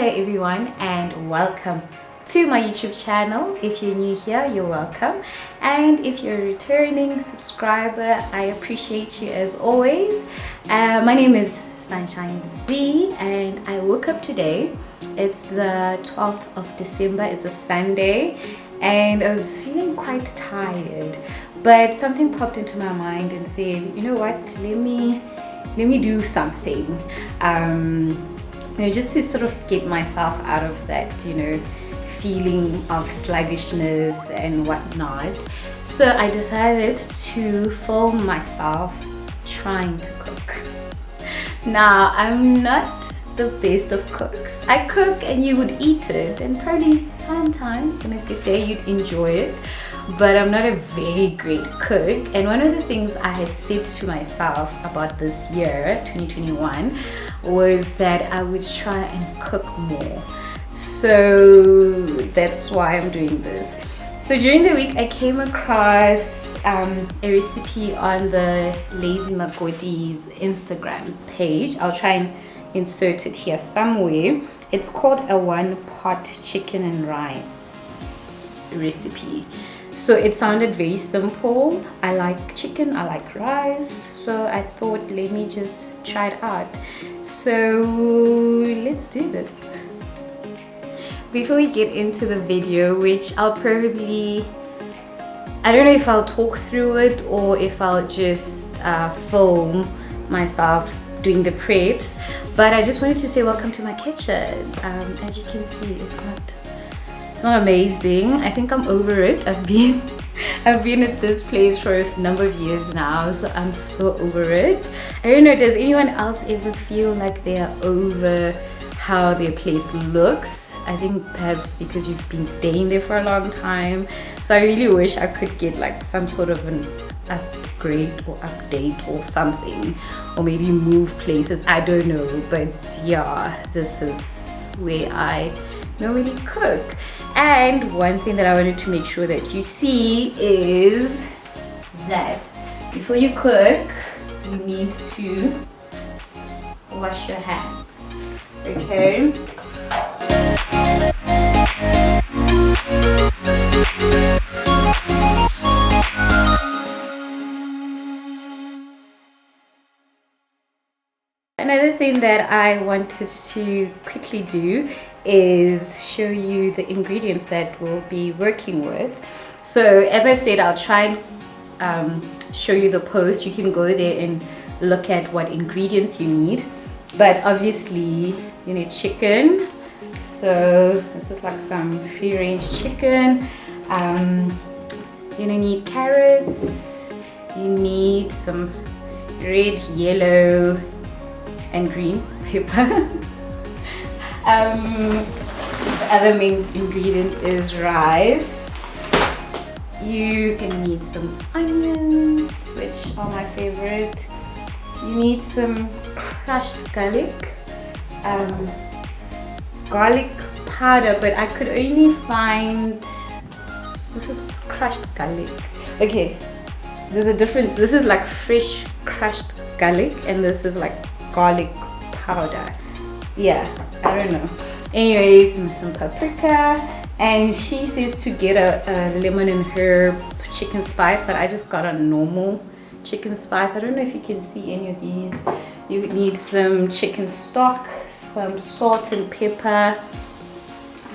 Hello everyone and welcome to my YouTube channel. If you're new here, you're welcome, and if you're a returning subscriber, I appreciate you as always. My name is Sunshine Zee and I woke up today. It's the 12th of December, it's a Sunday, and I was feeling quite tired, but something popped into my mind and said, you know what, let me do something, just to sort of get myself out of that, feeling of sluggishness and whatnot. So I decided to film myself trying to cook. Now, I'm not the best of cooks. I cook and you would eat it, and probably sometimes on a good day you'd enjoy it, but I'm not a very great cook. And one of the things I had said to myself about this year 2021 was that I would try and cook more. So that's why I'm doing this. So during the week I came across a recipe on the Lazy Makoti's Instagram page. I'll try and insert it here somewhere. It's called a one-pot chicken and rice recipe. So it sounded very simple. I like chicken, I like rice, so I thought let me just try it out. So let's do this. Before we get into the video, which I'll probably, I don't know if I'll talk through it or if I'll just film myself doing the preps, but I just wanted to say welcome to my kitchen. As you can see, it's not amazing. I think I'm over it. I've been at this place for a number of years now, so I'm so over it. I don't know, does anyone else ever feel like they are over how their place looks? I think perhaps because you've been staying there for a long time. So I really wish I could get like some sort of an upgrade or update or something, or maybe move places, I don't know. But yeah, this is where I normally cook. And one thing that I wanted to make sure that you see is that before you cook, you need to wash your hands, okay? Another thing that I wanted to quickly do is show you the ingredients that we'll be working with. So as I said, I'll try and show you the post. You can go there and look at what ingredients you need, but obviously you need chicken. So this is like some free-range chicken. You're gonna need carrots, you need some red, yellow and green pepper. The other main ingredient is rice. You can need some onions, which are my favorite. You need some crushed garlic, garlic powder, but I could only find, this is crushed garlic. Okay, there's a difference. This is like fresh crushed garlic and this is like garlic powder. Yeah, I don't know. Anyways, some paprika, and she says to get a lemon and herb chicken spice, but I just got a normal chicken spice. I don't know if you can see any of these. You need some chicken stock, some salt and pepper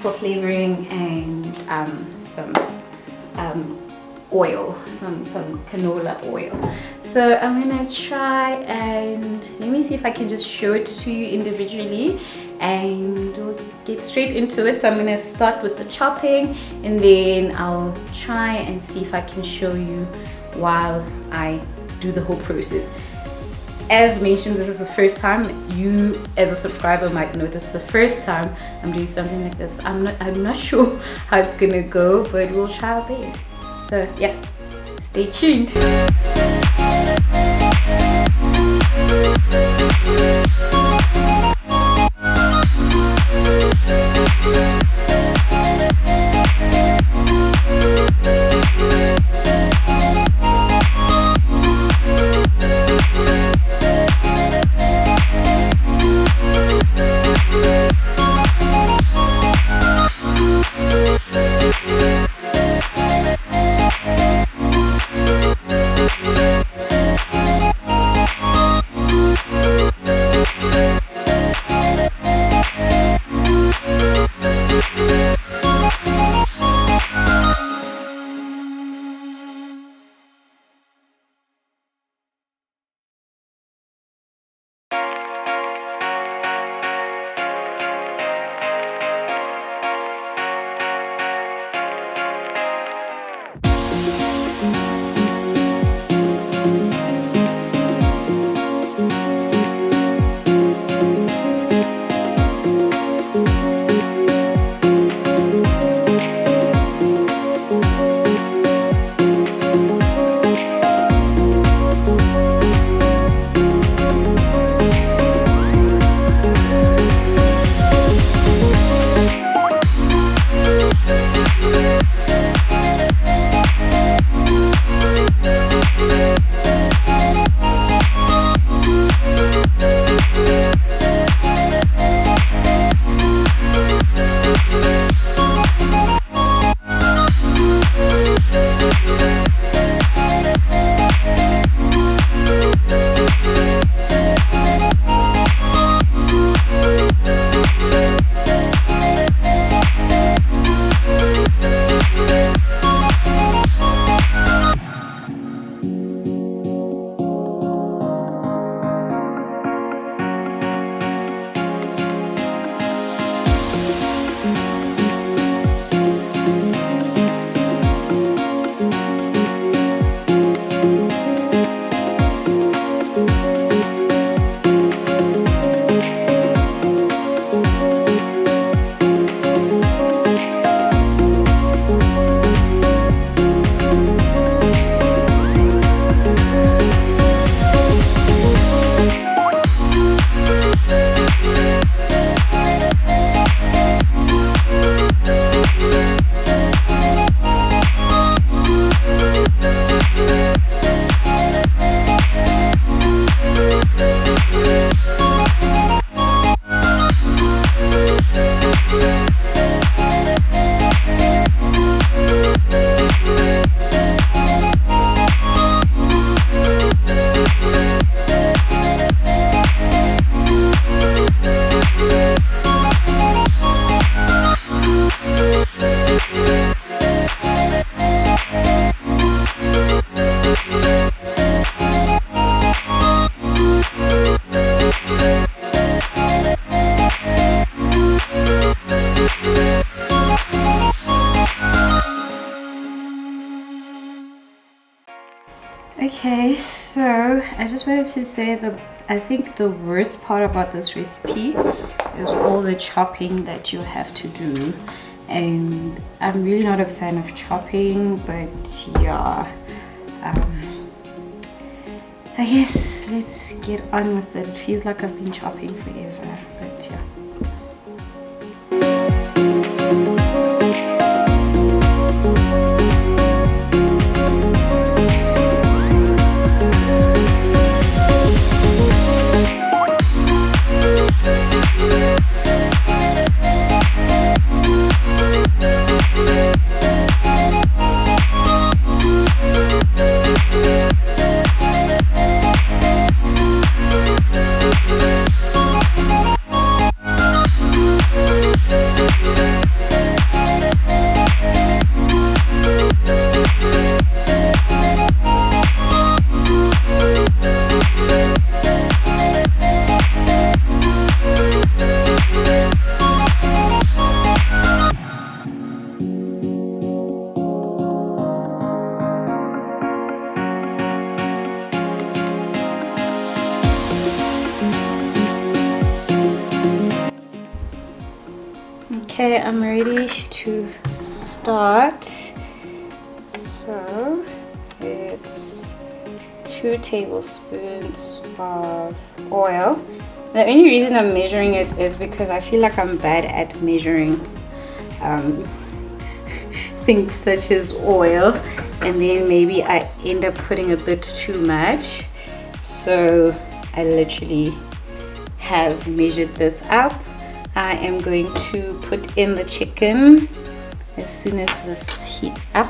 for flavoring, and some oil, some canola oil. So I'm gonna try and let me see if I can just show it to you individually, and we'll get straight into it. So I'm gonna start with the chopping, and then I'll try and see if I can show you while I do the whole process. As mentioned, this is the first time. You as a subscriber might know this is the first time I'm doing something like this. I'm not sure how it's gonna go, but we'll try our best. So yeah, stay tuned. Okay, so I just wanted to say I think the worst part about this recipe is all the chopping that you have to do, and I'm really not a fan of chopping, but yeah, I guess let's get on with it. It feels like I've been chopping forever, but yeah. Okay, I'm ready to start. So it's 2 tablespoons of oil. The only reason I'm measuring it is because I feel like I'm bad at measuring things such as oil, and then maybe I end up putting a bit too much. So I literally have measured this up. I am going to put in the chicken as soon as this heats up,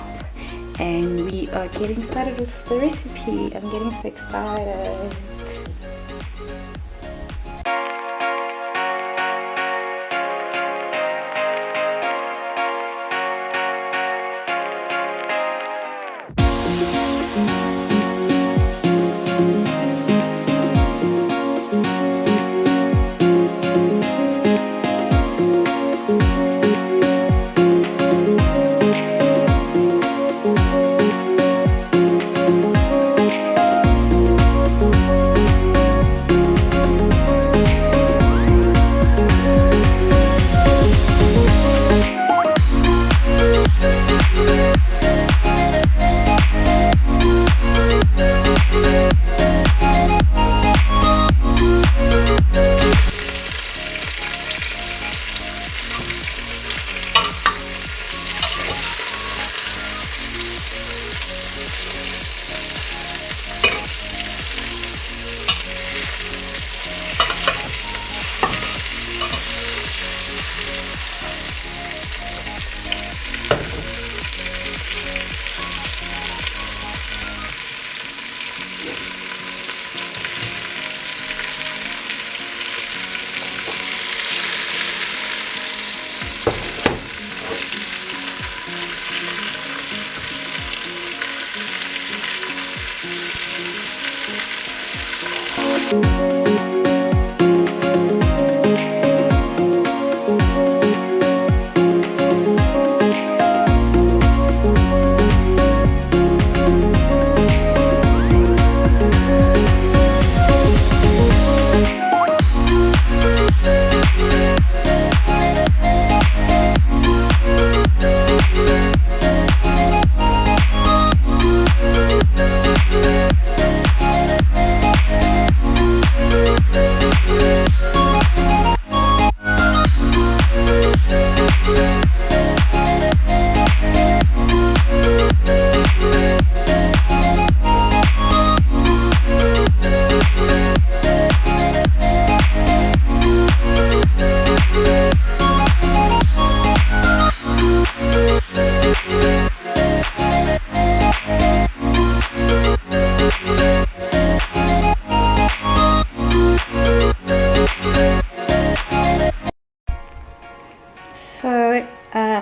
and we are getting started with the recipe. I'm getting so excited.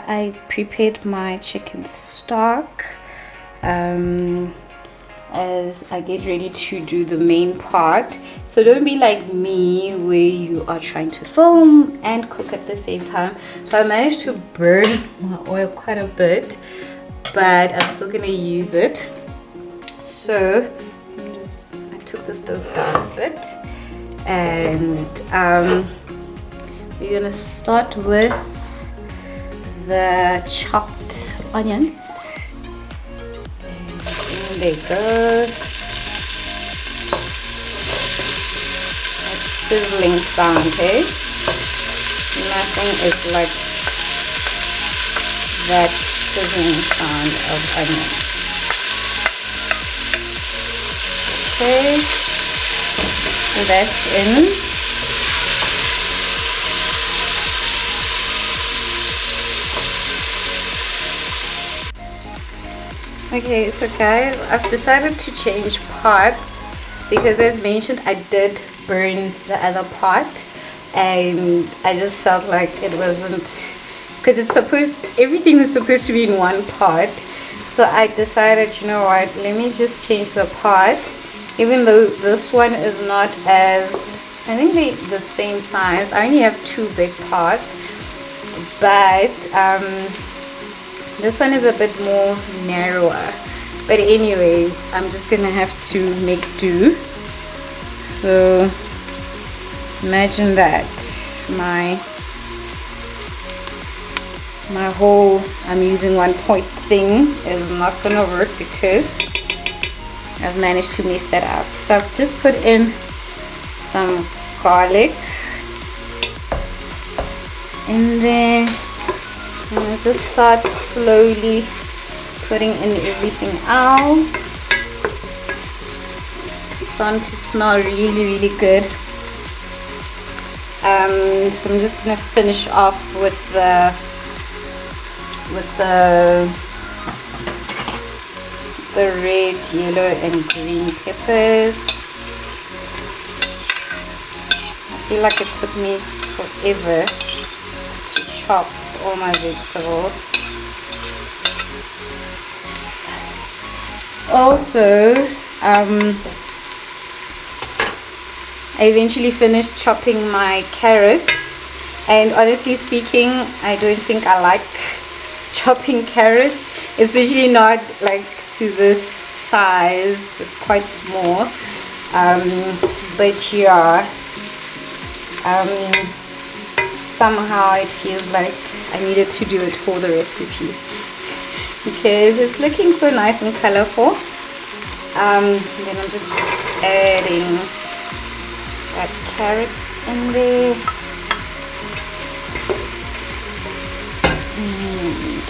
I prepared my chicken stock as I get ready to do the main part. So don't be like me where you are trying to film and cook at the same time. So I managed to burn my oil quite a bit, but I'm still gonna use it. So took the stove down a bit, and we're gonna start with the chopped onions. And in they go. That sizzling sound, okay? Nothing is like that sizzling sound of onion. Okay, so that's in. Okay, so guys, I've decided to change pots because, as mentioned, I did burn the other pot, and I just felt like it wasn't, because everything was supposed to be in one pot. So I decided, you know what, let me just change the pot, even though this one is not as, I think they're the same size. I only have 2 big pots, but this one is a bit more narrower. But anyways, I'm just gonna have to make do. So imagine that my whole I'm using 1 point thing is not gonna work because I've managed to mess that up. So I've just put in some garlic, and then I'm gonna just start slowly putting in everything else. It's starting to smell really good. So I'm just gonna finish off with the red, yellow, and green peppers. I feel like it took me forever to chop all my vegetables. Also, I eventually finished chopping my carrots, and honestly speaking, I don't think I like chopping carrots, especially not like to this size. It's quite small, but yeah, somehow it feels like I needed to do it for the recipe because it's looking so nice and colorful. Then I'm just adding that carrot in there. And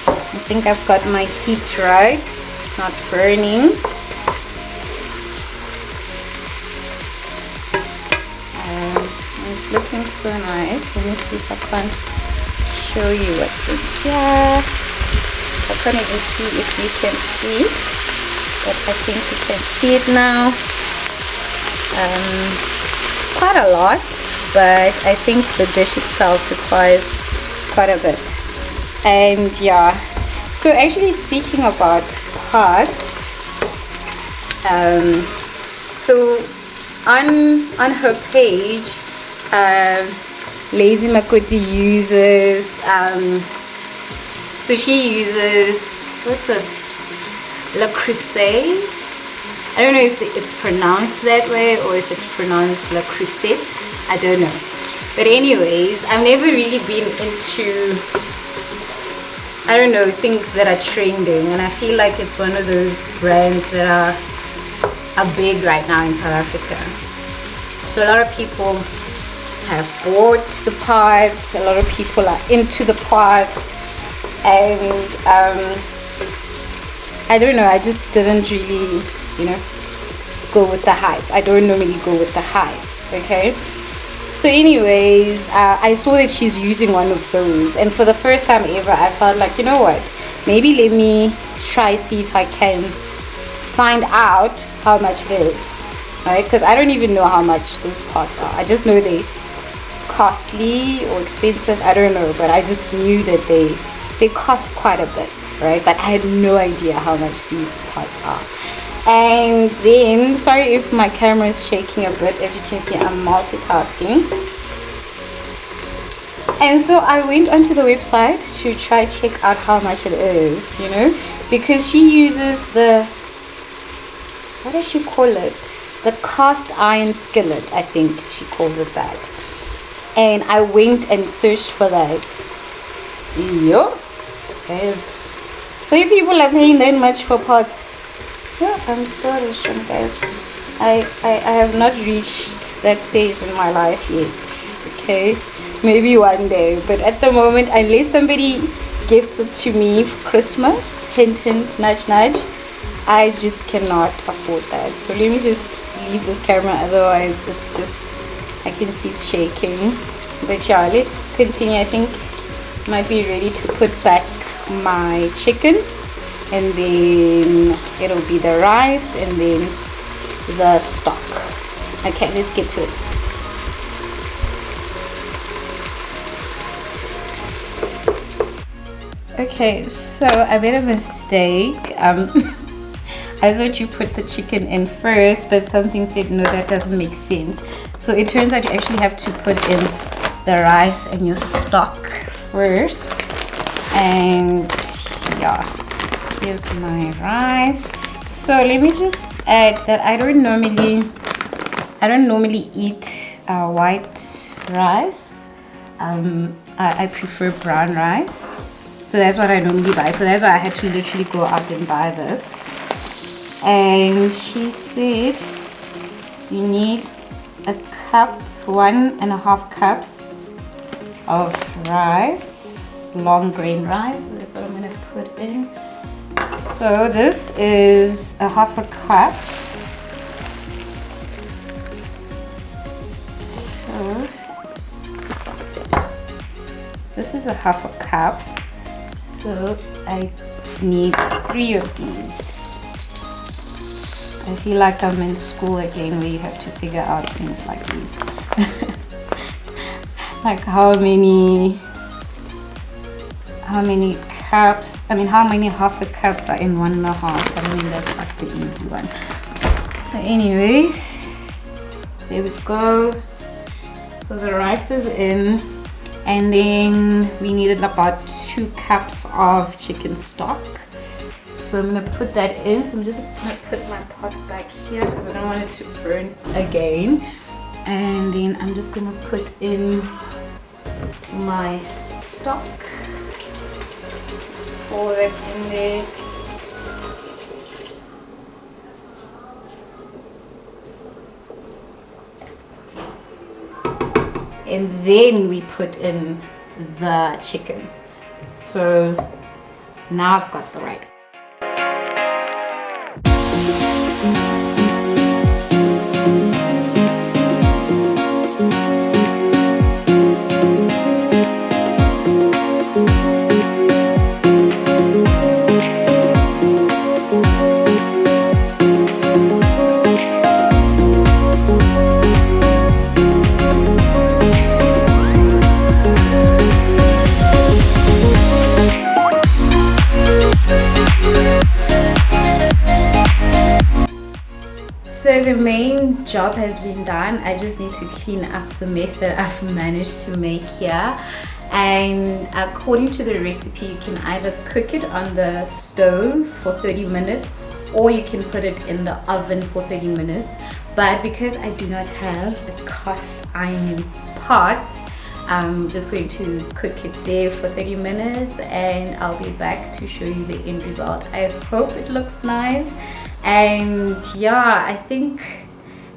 I think I've got my heat right. It's not burning. It's looking so nice. Let me see if I can't show you what's in here. I can't even see if you can see, but I think you can see it now. It's quite a lot, but I think the dish itself requires quite a bit. And yeah, so actually speaking about pots, so on her page, Lazy Makoti uses, so she uses, what's this, Le Creuset. I don't know if it's pronounced that way or if it's pronounced Le Creuset. I don't know. But anyways, I've never really been into, I don't know, things that are trending, and I feel like it's one of those brands that are big right now in South Africa. So a lot of people have bought the pots, a lot of people are into the pots, and I don't know, I just didn't really, go with the hype. I don't normally go with the hype, okay? So anyways, I saw that she's using one of those, and for the first time ever, I felt like, you know what, maybe let me try, see if I can find out how much it is, right? Because I don't even know how much those pots are. I just know they costly or expensive, I don't know, but I just knew that they cost quite a bit, right? But I had no idea how much these pots are. And then, sorry if my camera is shaking a bit, as you can see I'm multitasking. And so I went onto the website to try check out how much it is, because she uses the what does she call it? The cast iron skillet, I think she calls it that. And I went and searched for that. Yo, guys. So you people are paying that much for pots? Yeah, I'm sorry, guys. I have not reached that stage in my life yet. Okay, maybe one day, but at the moment, unless somebody gifts it to me for Christmas, hint hint, nudge nudge, I just cannot afford that. So let me just leave this camera, otherwise it's just, I can see it's shaking. But yeah, let's continue. I think might be ready to put back my chicken, and then it'll be the rice and then the stock. Okay, let's get to it. Okay, so I made a mistake. I thought you put the chicken in first, but something said no, that doesn't make sense. So it turns out you actually have to put in the rice and your stock first. And yeah, here's my rice. So let me just add that I don't normally eat white rice. I prefer brown rice. So that's what I normally buy. So that's why I had to literally go out and buy this. And she said you need a cup, 1.5 cups of rice, long grain rice. So that's what I'm going to put in. So this is a 1/2 cup. So this is a 1/2 cup. So I need 3 of these. I feel like I'm in school again, where you have to figure out things like these. Like how many cups, I mean how many 1/2 cups are in 1.5. I mean that's like the easy one. So anyways, there we go. So the rice is in, and then we needed about 2 cups of chicken stock. So I'm gonna put that in. So I'm just gonna put my pot back here because I don't want it to burn again. And then I'm just gonna put in my stock. Just pour that in there. And then we put in the chicken. So now I've got the right. So the main job has been done. I just need to clean up the mess that I've managed to make here. And according to the recipe, you can either cook it on the stove for 30 minutes or you can put it in the oven for 30 minutes. But because I do not have a cast iron pot, I'm just going to cook it there for 30 minutes and I'll be back to show you the end result. I hope it looks nice. And yeah, I think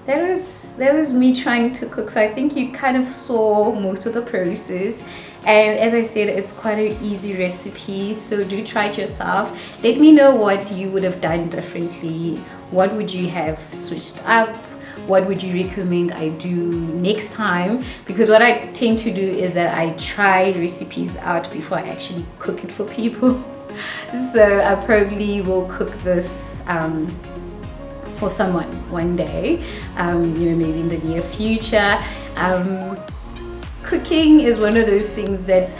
that was me trying to cook. So I think you kind of saw most of the process, and as I said, it's quite an easy recipe, so do try it yourself. Let me know what you would have done differently. What would you have switched up? What would you recommend I do next time? Because what I tend to do is that I try recipes out before I actually cook it for people. So I probably will cook this for someone one day, you know, maybe in the near future. Cooking is one of those things that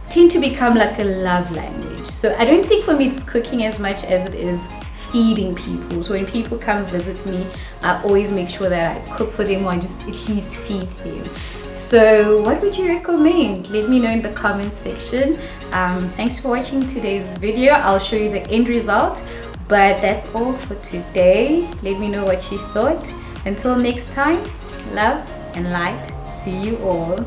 tend to become like a love language. So I don't think for me it's cooking as much as it is feeding people. So when people come visit me, I always make sure that I cook for them or I just at least feed them. So what would you recommend? Let me know in the comment section. Thanks for watching today's video. I'll show you the end result But that's all for today. Let me know what you thought. Until next time, love and light to you all.